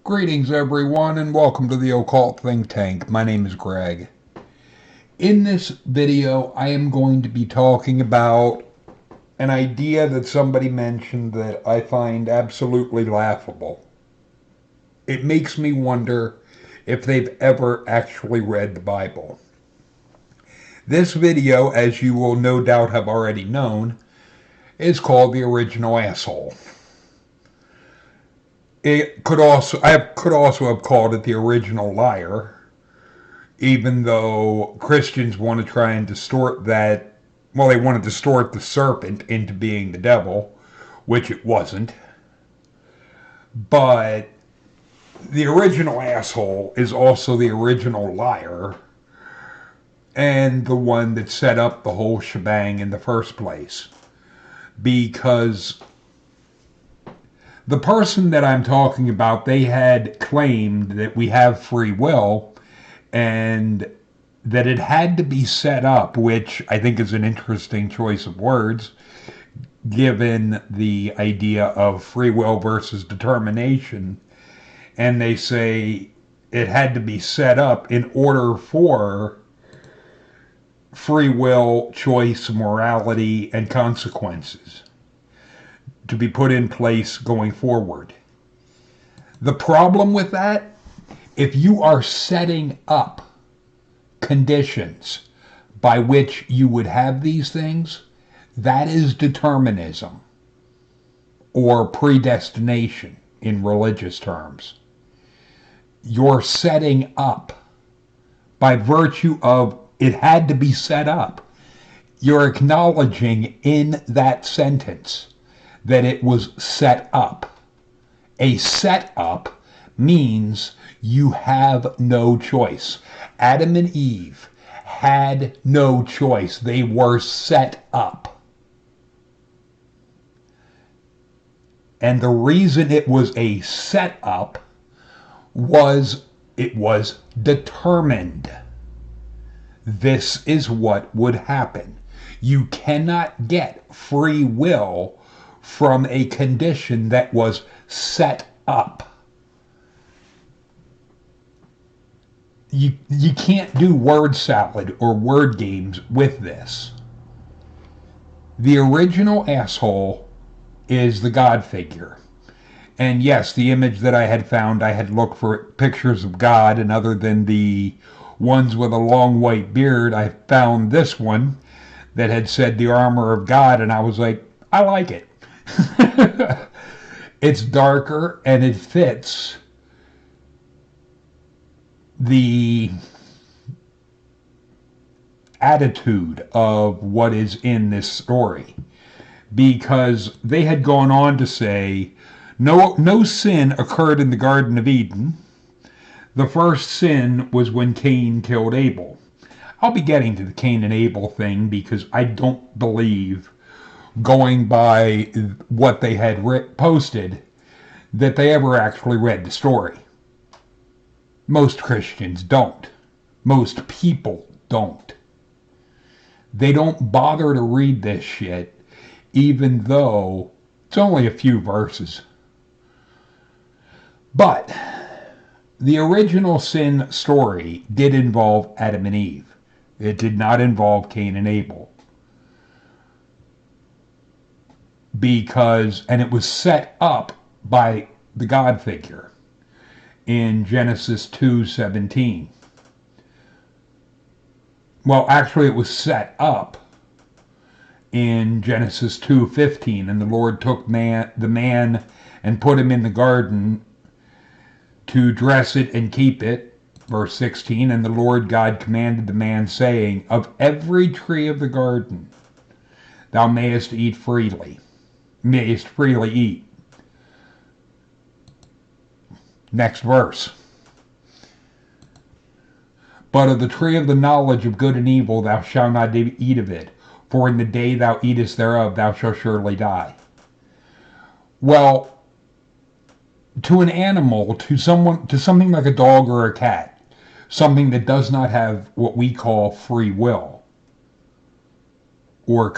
Greetings, everyone, and welcome to the Occult Think Tank. My name is Greg. In this video, I am going to be talking about an idea that somebody mentioned that I find absolutely laughable. It makes me wonder if they've ever actually read the Bible. This video, as you will no doubt have already known, is called The Original Asshole. I could also have called it The Original Liar, even though Christians want to try and distort that. Well, they want to distort the serpent into being the devil, which it wasn't. But the original asshole is also the original liar and the one that set up the whole shebang in the first place. Because the person that I'm talking about, they had claimed that we have free will and that it had to be set up, which I think is an interesting choice of words, given the idea of free will versus determination. And they say it had to be set up in order for free will, choice, morality, and consequences to be put in place going forward. The problem with that, if you are setting up conditions by which you would have these things, that is determinism or predestination in religious terms. You're setting up by virtue of it had to be set up. You're acknowledging in that sentence that it was set up. A setup means you have no choice. Adam and Eve had no choice. They were set up. And the reason it was a setup was it was determined. This is what would happen. You cannot get free will from a condition that was set up. You can't do word salad or word games with this. The original asshole is the God figure. And yes, the image that I had found, I had looked for pictures of God, and other than the ones with a long white beard, I found this one that had said the armor of God, and I was like, I like it. It's darker and it fits the attitude of what is in this story, because they had gone on to say no sin occurred in the Garden of Eden. The first sin was when Cain killed Abel. I'll be getting to the Cain and Abel thing because I don't believe, going by what they had posted, that they ever actually read the story. Most Christians don't. Most people don't. They don't bother to read this shit, even though it's only a few verses. But the original sin story did involve Adam and Eve. It did not involve Cain and Abel. And it was set up by the God figure in Genesis 2:17. Well, actually it was set up in Genesis 2:15, and the Lord took the man and put him in the garden to dress it and keep it. Verse 16, and the Lord God commanded the man, saying, of every tree of the garden thou mayest freely eat. Next verse. But of the tree of the knowledge of good and evil thou shalt not eat of it, for in the day thou eatest thereof thou shalt surely die. Well, to an animal, to something like a dog or a cat, something that does not have what we call free will, or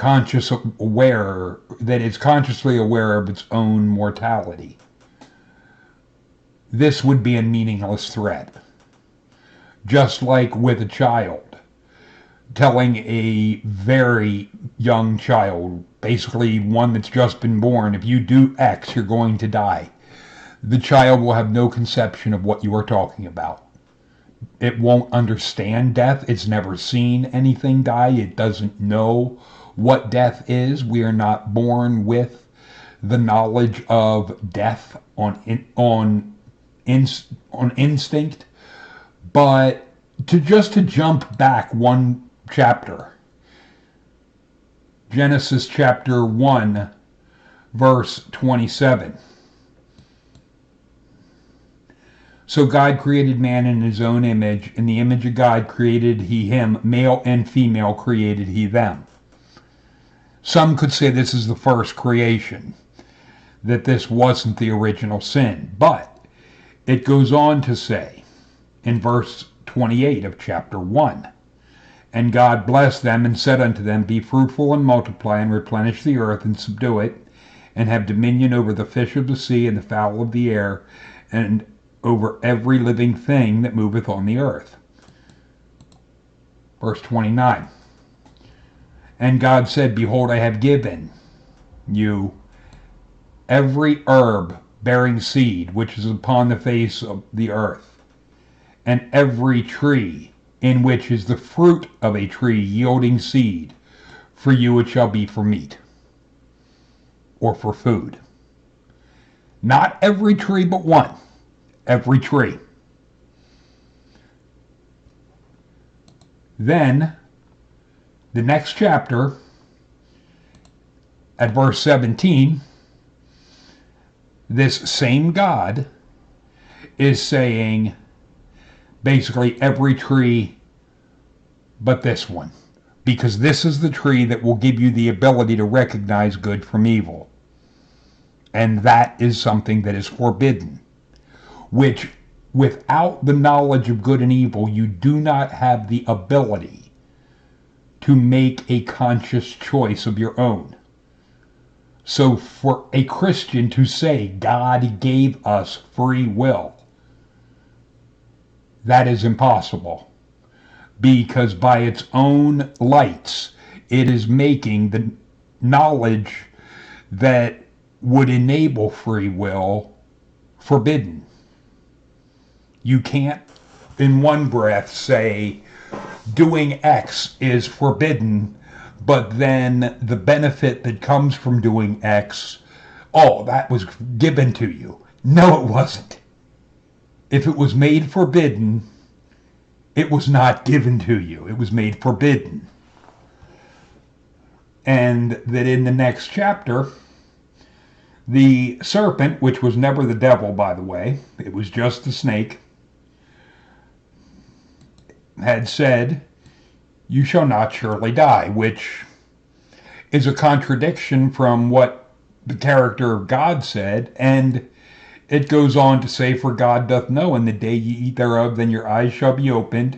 that is consciously aware of its own mortality, this would be a meaningless threat. Just like with a child, telling a very young child, basically one that's just been born, if you do X, you're going to die. The child will have no conception of what you are talking about. It won't understand death. It's never seen anything die. It doesn't know what death is. We are not born with the knowledge of death on instinct. But to jump back one chapter, Genesis chapter 1, verse 27. So God created man in his own image. In the image of God created he him. Male and female created he them. Some could say this is the first creation, that this wasn't the original sin. But it goes on to say in verse 28 of chapter 1, and God blessed them and said unto them, be fruitful and multiply and replenish the earth and subdue it, and have dominion over the fish of the sea and the fowl of the air, and over every living thing that moveth on the earth. Verse 29. And God said, behold, I have given you every herb bearing seed, which is upon the face of the earth, and every tree in which is the fruit of a tree yielding seed. For you it shall be for meat, or for food. Not every tree but one. Every tree. Then, the next chapter, at verse 17, this same God is saying basically every tree but this one, because this is the tree that will give you the ability to recognize good from evil. And that is something that is forbidden, which without the knowledge of good and evil, you do not have the ability to make a conscious choice of your own. So for a Christian to say God gave us free will, that is impossible, because by its own lights, it is making the knowledge that would enable free will forbidden. You can't in one breath say doing X is forbidden, but then the benefit that comes from doing X, oh, that was given to you. No, it wasn't. If it was made forbidden, it was not given to you. It was made forbidden. And that in the next chapter, the serpent, which was never the devil, by the way, it was just the snake, had said, you shall not surely die, which is a contradiction from what the character of God said. And it goes on to say, for God doth know, in the day ye eat thereof, then your eyes shall be opened,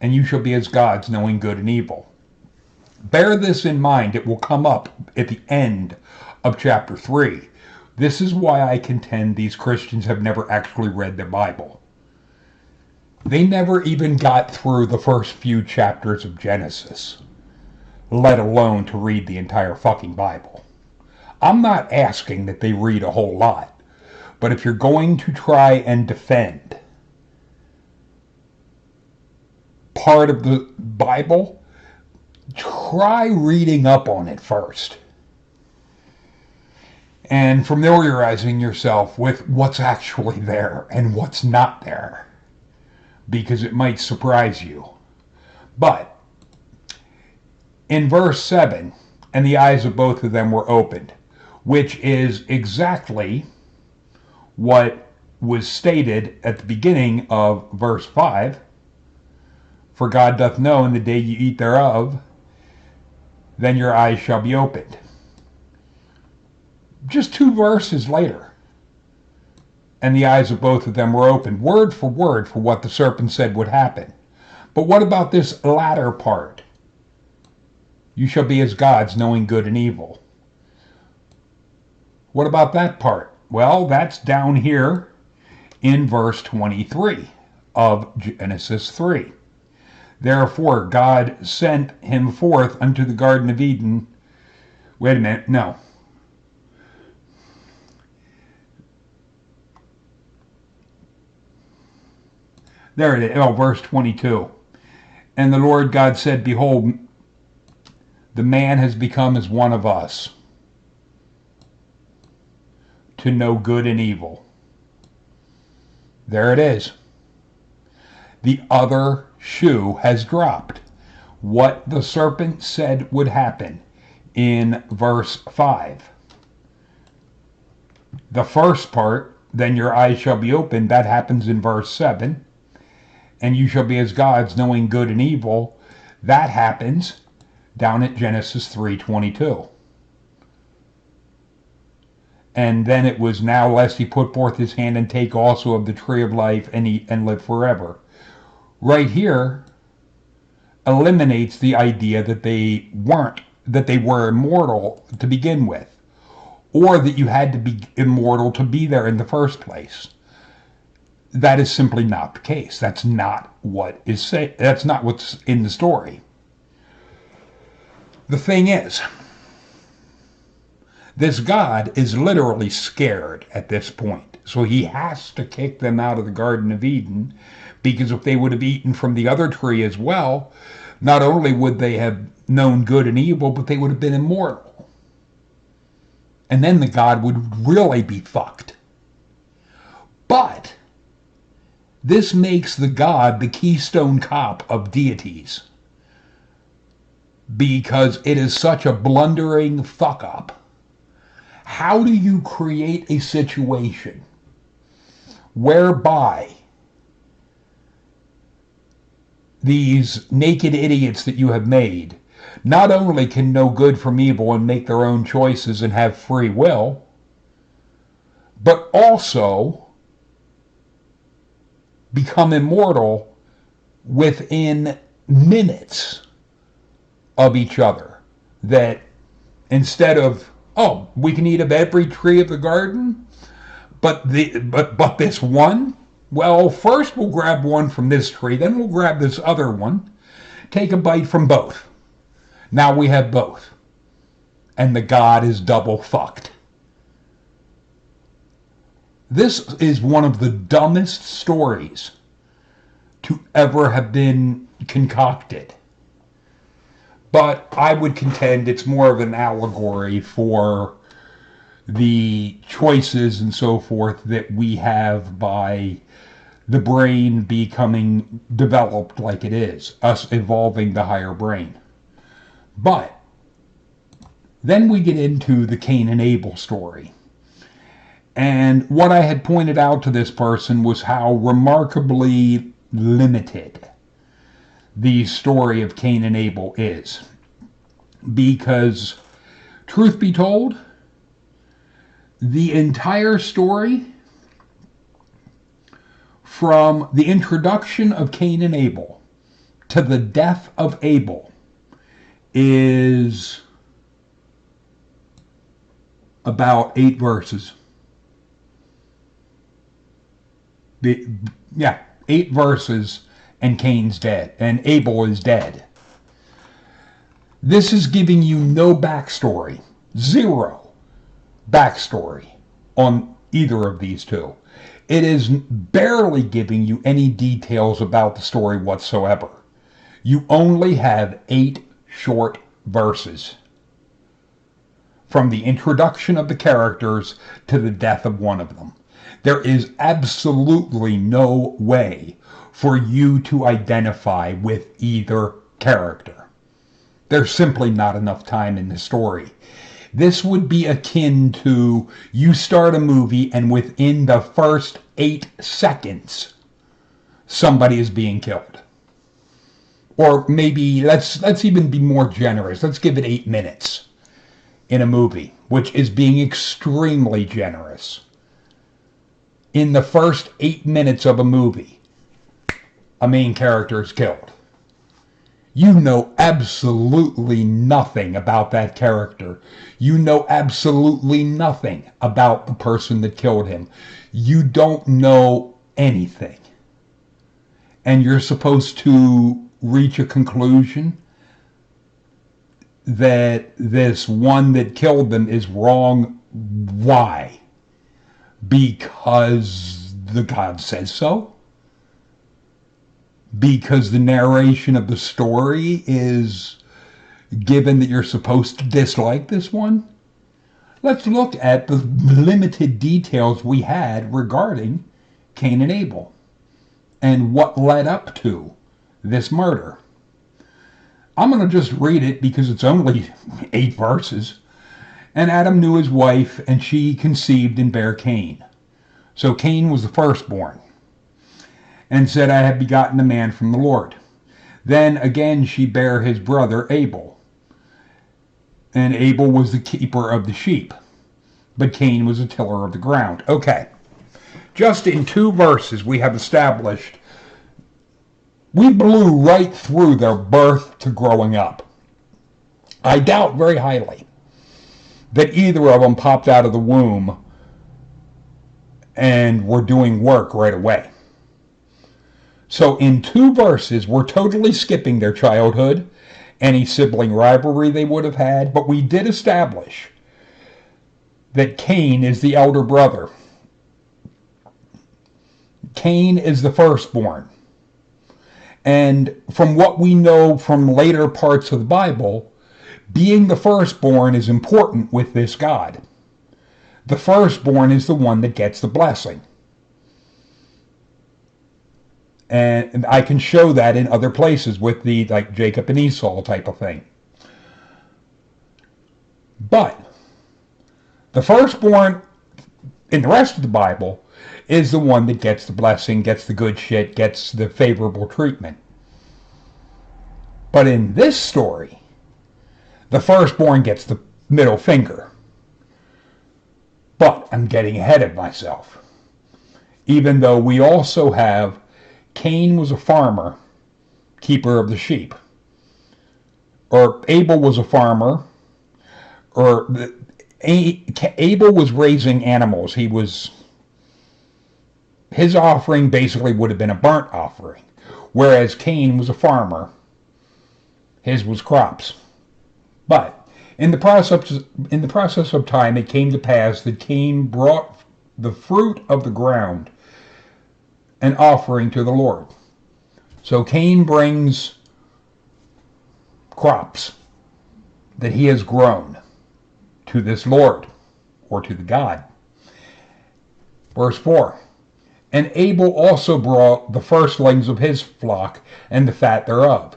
and you shall be as gods, knowing good and evil. Bear this in mind. It will come up at the end of chapter 3. This is why I contend these Christians have never actually read their Bible. They never even got through the first few chapters of Genesis, let alone to read the entire fucking Bible. I'm not asking that they read a whole lot, but if you're going to try and defend part of the Bible, try reading up on it first and familiarizing yourself with what's actually there and what's not there, because it might surprise you. But in verse 7, and the eyes of both of them were opened, which is exactly what was stated at the beginning of verse 5. For God doth know, in the day you eat thereof, then your eyes shall be opened. Just 2 verses later, and the eyes of both of them were opened, word for what the serpent said would happen. But what about this latter part? You shall be as gods, knowing good and evil. What about that part? Well, that's down here in verse 23 of Genesis 3. Therefore, God sent him forth unto the Garden of Eden. Wait a minute, no. There it is, verse 22. And the Lord God said, Behold, the man has become as one of us, to know good and evil. There it is. The other shoe has dropped. What the serpent said would happen in verse 5. The first part, then your eyes shall be opened, that happens in verse 7. And you shall be as gods, knowing good and evil. That happens down at Genesis 3:22. And then it was, now lest he put forth his hand and take also of the tree of life and eat and live forever. Right here eliminates the idea that they were immortal to begin with, or that you had to be immortal to be there in the first place. That is simply not the case. That's not what is said. That's not what's in the story. The thing is, this God is literally scared at this point. So he has to kick them out of the Garden of Eden, because if they would have eaten from the other tree as well, not only would they have known good and evil, but they would have been immortal. And then the God would really be fucked. But this makes the God the keystone cop of deities, because it is such a blundering fuck up. How do you create a situation whereby these naked idiots that you have made not only can know good from evil and make their own choices and have free will, but also become immortal within minutes of each other? That instead of, oh, we can eat of every tree of the garden, but this one, well, first we'll grab one from this tree, then we'll grab this other one, take a bite from both. Now we have both. And the God is double fucked. This is one of the dumbest stories to ever have been concocted. But I would contend it's more of an allegory for the choices and so forth that we have by the brain becoming developed like it is, us evolving the higher brain. But then we get into the Cain and Abel story. And what I had pointed out to this person was how remarkably limited the story of Cain and Abel is. Because, truth be told, the entire story, from the introduction of Cain and Abel to the death of Abel, is about 8 verses. 8 verses, and Cain's dead, and Abel is dead. This is giving you no backstory, 0 backstory on either of these two. It is barely giving you any details about the story whatsoever. You only have 8 short verses, from the introduction of the characters to the death of one of them. There is absolutely no way for you to identify with either character. There's simply not enough time in the story. This would be akin to you start a movie and within the first 8 seconds, somebody is being killed. Or maybe, let's even be more generous. Let's give it 8 minutes in a movie, which is being extremely generous. In the first 8 minutes of a movie, a main character is killed. You know absolutely nothing about that character. You know absolutely nothing about the person that killed him. You don't know anything. And you're supposed to reach a conclusion that this one that killed them is wrong. Why? Because the God says so? Because the narration of the story is given that you're supposed to dislike this one? Let's look at the limited details we had regarding Cain and Abel and what led up to this murder. I'm going to just read it because it's only 8 verses. And Adam knew his wife, and she conceived and bare Cain. So Cain was the firstborn, and said, I have begotten a man from the Lord. Then again she bare his brother Abel. And Abel was the keeper of the sheep, but Cain was a tiller of the ground. Okay, just in 2 verses we have established we blew right through their birth to growing up. I doubt very highly that either of them popped out of the womb and were doing work right away. So in 2 verses, we're totally skipping their childhood, any sibling rivalry they would have had, but we did establish that Cain is the elder brother. Cain is the firstborn. And from what we know from later parts of the Bible, being the firstborn is important with this God. The firstborn is the one that gets the blessing. And I can show that in other places with the like Jacob and Esau type of thing. But the firstborn in the rest of the Bible is the one that gets the blessing, gets the good shit, gets the favorable treatment. But in this story, the firstborn gets the middle finger. But I'm getting ahead of myself. Even though we also have Cain was a farmer, keeper of the sheep. Or Abel was a farmer, or Abel was raising animals. His offering basically would have been a burnt offering, whereas Cain was a farmer. His was crops. But in the process of time, it came to pass that Cain brought the fruit of the ground an offering to the Lord. So Cain brings crops that he has grown to this Lord, or to the God. Verse 4, and Abel also brought the firstlings of his flock and the fat thereof.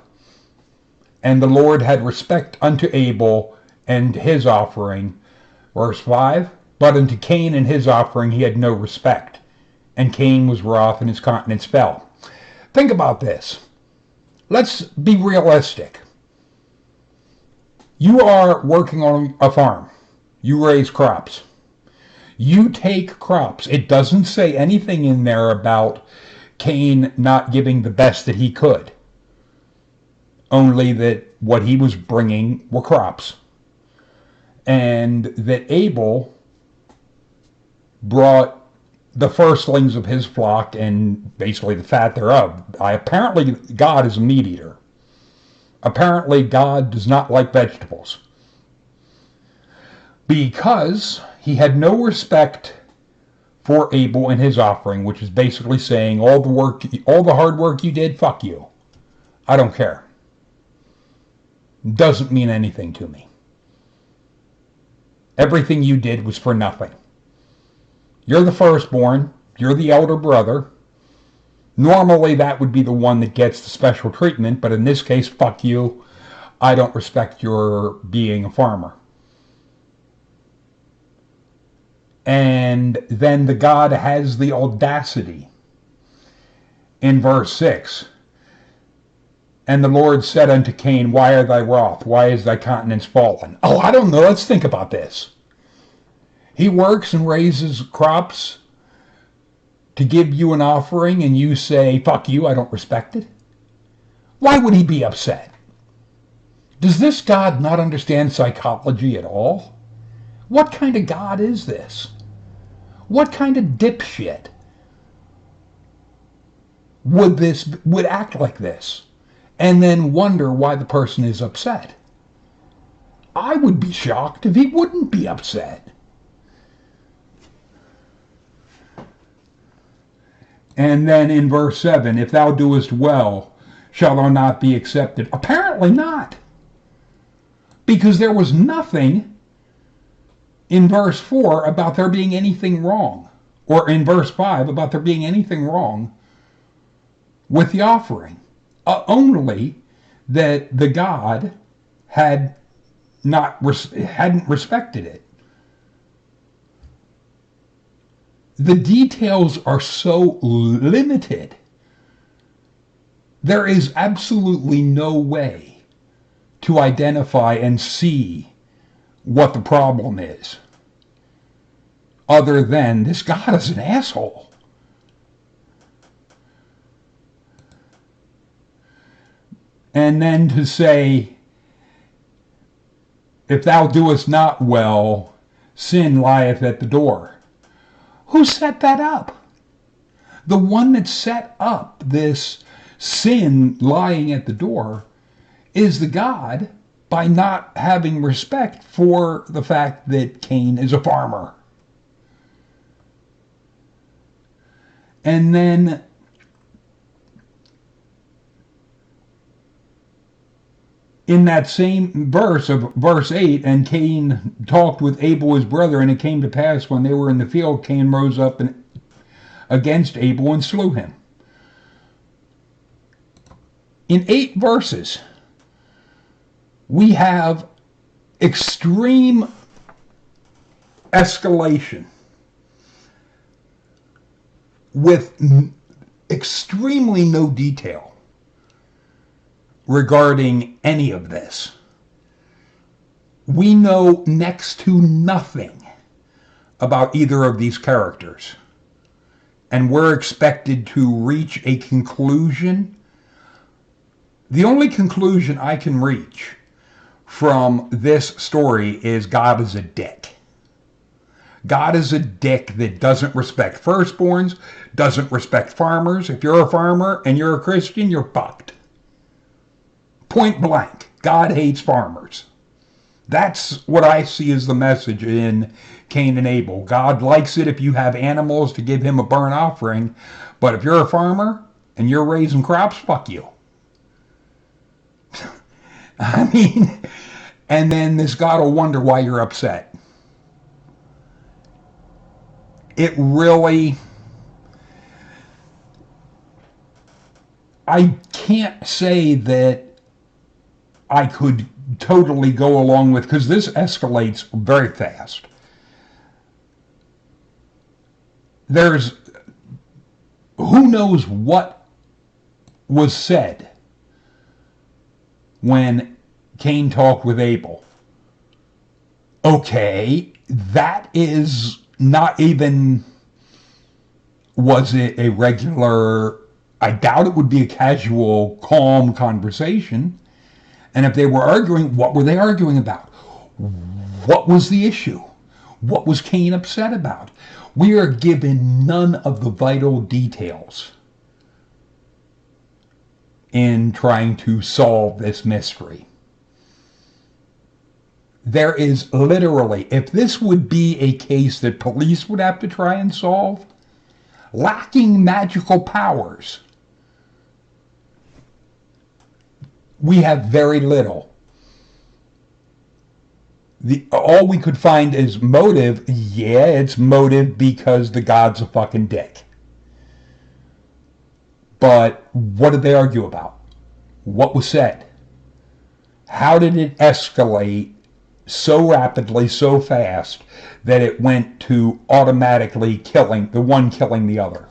And the Lord had respect unto Abel and his offering. Verse 5, but unto Cain and his offering he had no respect. And Cain was wroth and his countenance fell. Think about this. Let's be realistic. You are working on a farm. You raise crops. You take crops. It doesn't say anything in there about Cain not giving the best that he could. Only that what he was bringing were crops. And that Abel brought the firstlings of his flock and basically the fat thereof. Apparently God is a meat eater. Apparently God does not like vegetables. Because he had no respect for Abel and his offering, which is basically saying all the hard work you did, fuck you. I don't care. Doesn't mean anything to me. Everything you did was for nothing. You're the firstborn. You're the elder brother. Normally that would be the one that gets the special treatment, but in this case, fuck you. I don't respect your being a farmer. And then the God has the audacity in verse 6. And the Lord said unto Cain, why are thy wroth? Why is thy countenance fallen? Oh, I don't know. Let's think about this. He works and raises crops to give you an offering, and you say, fuck you, I don't respect it. Why would he be upset? Does this God not understand psychology at all? What kind of God is this? What kind of dipshit would act like this, and then wonder why the person is upset. I would be shocked if he wouldn't be upset. And then in verse 7, if thou doest well, shall thou not be accepted? Apparently not. Because there was nothing in verse 4 about there being anything wrong. Or in verse 5 about there being anything wrong with the offering. Only that the God hadn't respected it. The details are so limited. There is absolutely no way to identify and see what the problem is, other than this God is an asshole. And then to say, if thou doest not well, sin lieth at the door. Who set that up? The one that set up this sin lying at the door is the God, by not having respect for the fact that Cain is a farmer. And then in that same verse of verse 8, and Cain talked with Abel his brother, and it came to pass when they were in the field, Cain rose up against Abel and slew him. In 8 verses, we have extreme escalation with extremely no detail regarding any of this. We know next to nothing about either of these characters, and we're expected to reach a conclusion. The only conclusion I can reach from this story is God is a dick. God is a dick that doesn't respect firstborns, doesn't respect farmers. If you're a farmer and you're a Christian, you're fucked. Point blank. God hates farmers. That's what I see as the message in Cain and Abel. God likes it if you have animals to give him a burnt offering, but if you're a farmer and you're raising crops, fuck you. I mean, and then this God will wonder why you're upset. It really, I can't say that I could totally go along with, because this escalates very fast. There's, who knows what was said when Cain talked with Abel. Okay, that is not even, was it a regular, I doubt it would be a casual, calm conversation. And if they were arguing, what were they arguing about? What was the issue? What was Cain upset about? We are given none of the vital details in trying to solve this mystery. There is literally, if this would be a case that police would have to try and solve, lacking magical powers, we have very little. All we could find is motive. Yeah, it's motive because the God's a fucking dick. But what did they argue about? What was said? How did it escalate so rapidly, so fast, that it went to automatically killing the other?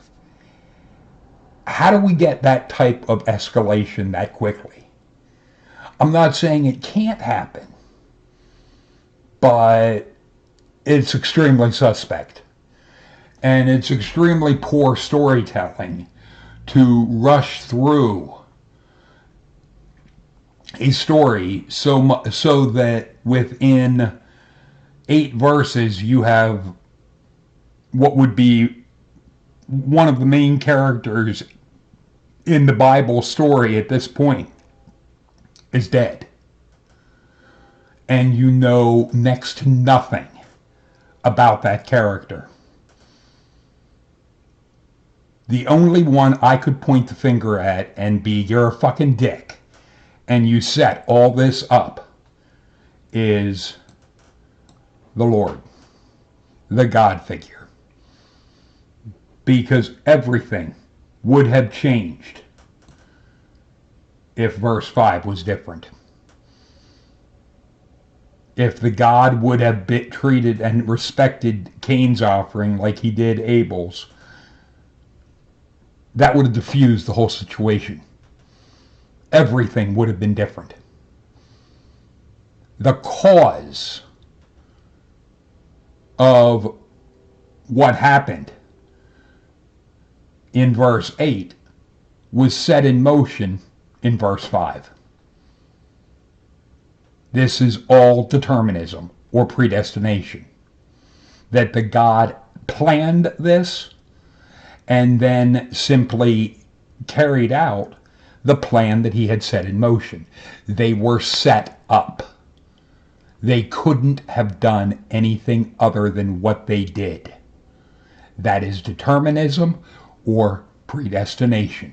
How do we get that type of escalation that quickly? I'm not saying it can't happen, but it's extremely suspect. And it's extremely poor storytelling to rush through a story so that within 8 verses you have what would be one of the main characters in the Bible story at this point is dead. And you know next to nothing about that character. The only one I could point the finger at and be, you're a fucking dick, and you set all this up, is the Lord, the God figure. Because everything would have changed if verse 5 was different. If the God would have been treated and respected Cain's offering like he did Abel's, that would have diffused the whole situation. Everything would have been different. The cause of what happened in verse 8 was set in motion in verse 5. This is all determinism or predestination. That the God planned this and then simply carried out the plan that he had set in motion. They were set up. They couldn't have done anything other than what they did. That is determinism or predestination.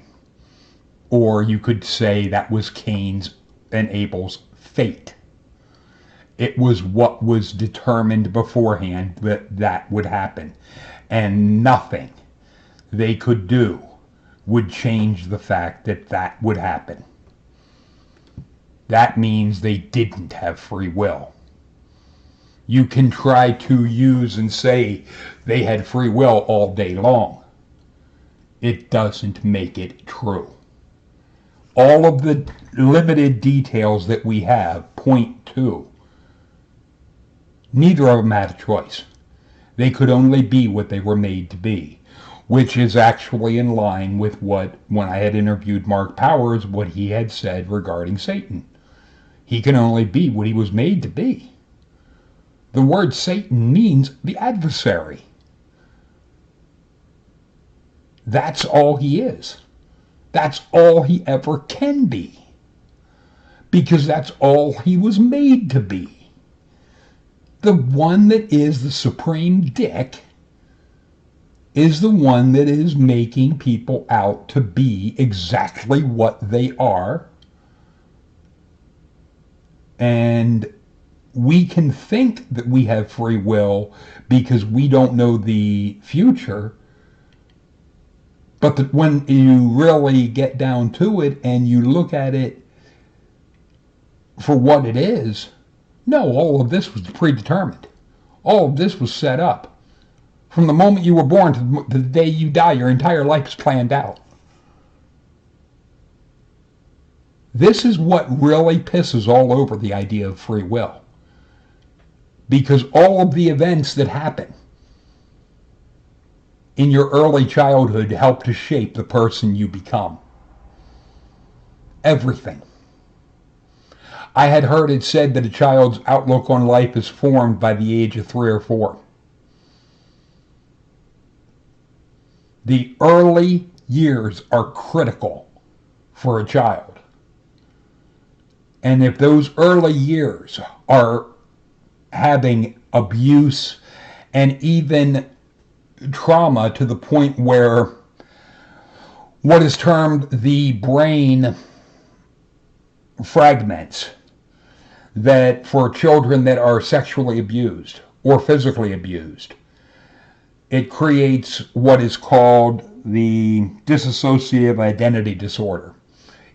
Or you could say that was Cain's and Abel's fate. It was what was determined beforehand that would happen. And nothing they could do would change the fact that that would happen. That means they didn't have free will. You can try to use and say they had free will all day long. It doesn't make it true. All of the limited details that we have point to neither of them had a choice. They could only be what they were made to be, which is actually in line with what, when I had interviewed Mark Powers, what he had said regarding Satan. He can only be what he was made to be. The word Satan means the adversary. That's all he is. That's all he ever can be. Because that's all he was made to be. The one that is the supreme dick is the one that is making people out to be exactly what they are. And we can think that we have free will because we don't know the future. But when you really get down to it and you look at it for what it is, no, all of this was predetermined. All of this was set up. From the moment you were born to the day you die, your entire life is planned out. This is what really pisses all over the idea of free will. Because all of the events that happen in your early childhood help to shape the person you become. Everything. I had heard it said that a child's outlook on life is formed by the age of 3 or 4. The early years are critical for a child. And if those early years are having abuse and even trauma to the point where what is termed the brain fragments, that for children that are sexually abused or physically abused, it creates what is called the dissociative identity disorder.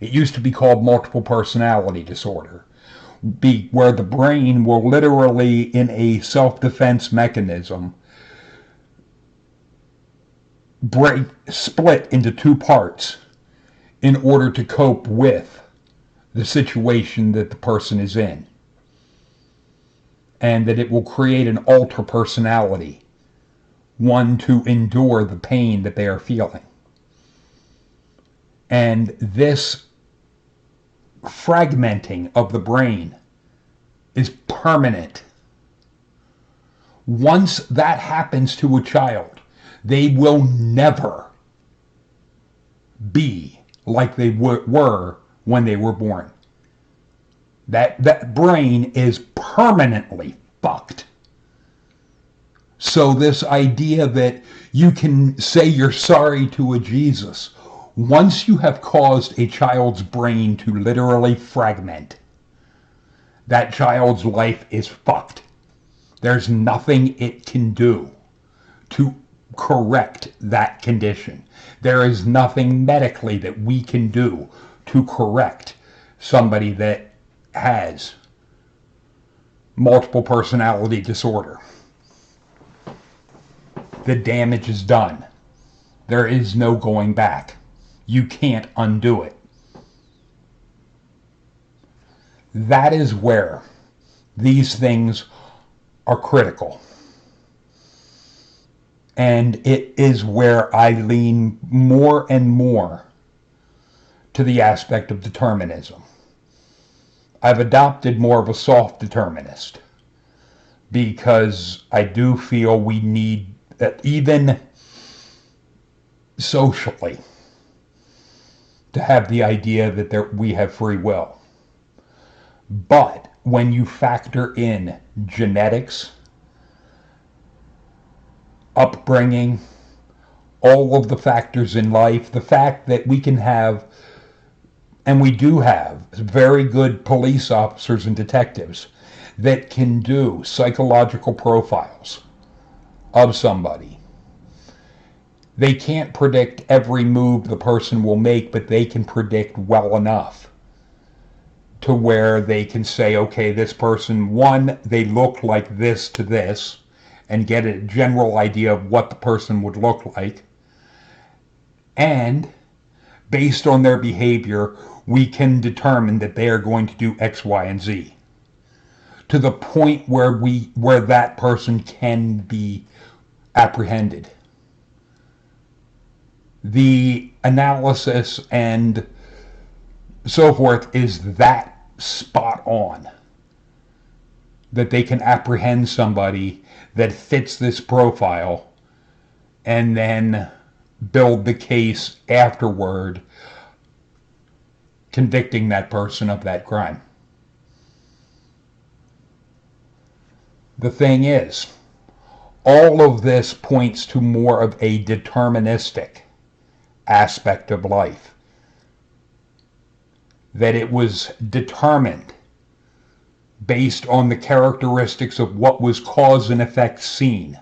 It used to be called multiple personality disorder, where the brain will literally, in a self-defense mechanism, split into 2 parts in order to cope with the situation that the person is in. And that it will create an alter personality, one to endure the pain that they are feeling. And this fragmenting of the brain is permanent. Once that happens to a child, they will never be like they were when they were born. That brain is permanently fucked. So this idea that you can say you're sorry to a Jesus, once you have caused a child's brain to literally fragment, that child's life is fucked. There's nothing it can do to correct that condition. There is nothing medically that we can do to correct somebody that has multiple personality disorder. The damage is done. There is no going back. You can't undo it. That is where these things are critical. And it is where I lean more and more to the aspect of determinism. I've adopted more of a soft determinist because I do feel we need, even socially, to have the idea that we have free will. But when you factor in genetics, upbringing, all of the factors in life, the fact that we can have, and we do have, very good police officers and detectives that can do psychological profiles of somebody. They can't predict every move the person will make, but they can predict well enough to where they can say, okay, this person, one, they look like this to this, and get a general idea of what the person would look like. And based on their behavior, we can determine that they are going to do X, Y, and Z. To the point where that person can be apprehended. The analysis and so forth is that spot on, that they can apprehend somebody that fits this profile and then build the case afterward, convicting that person of that crime. The thing is, all of this points to more of a deterministic aspect of life. That it was determined based on the characteristics of what was cause and effect seen.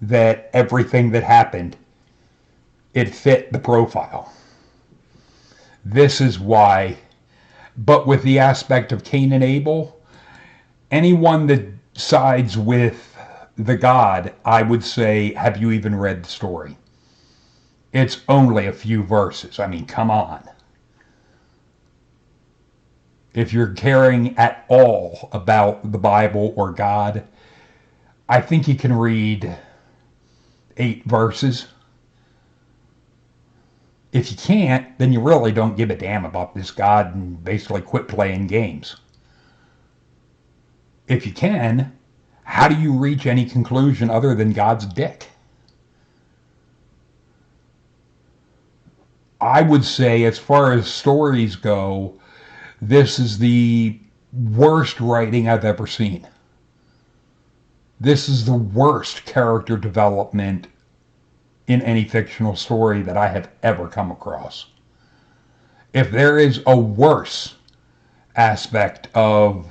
That everything that happened, it fit the profile. This is why, but with the aspect of Cain and Abel, anyone that sides with the God, I would say, have you even read the story? It's only a few verses. I mean, come on. If you're caring at all about the Bible or God, I think you can read 8 verses. If you can't, then you really don't give a damn about this God and basically quit playing games. If you can, how do you reach any conclusion other than God's dick? I would say, as far as stories go, this is the worst writing I've ever seen. This is the worst character development in any fictional story that I have ever come across. If there is a worse aspect of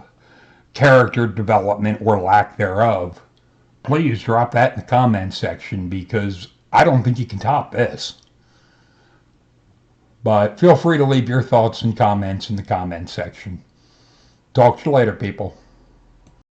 character development or lack thereof, please drop that in the comments section, because I don't think you can top this. But feel free to leave your thoughts and comments in the comments section. Talk to you later, people.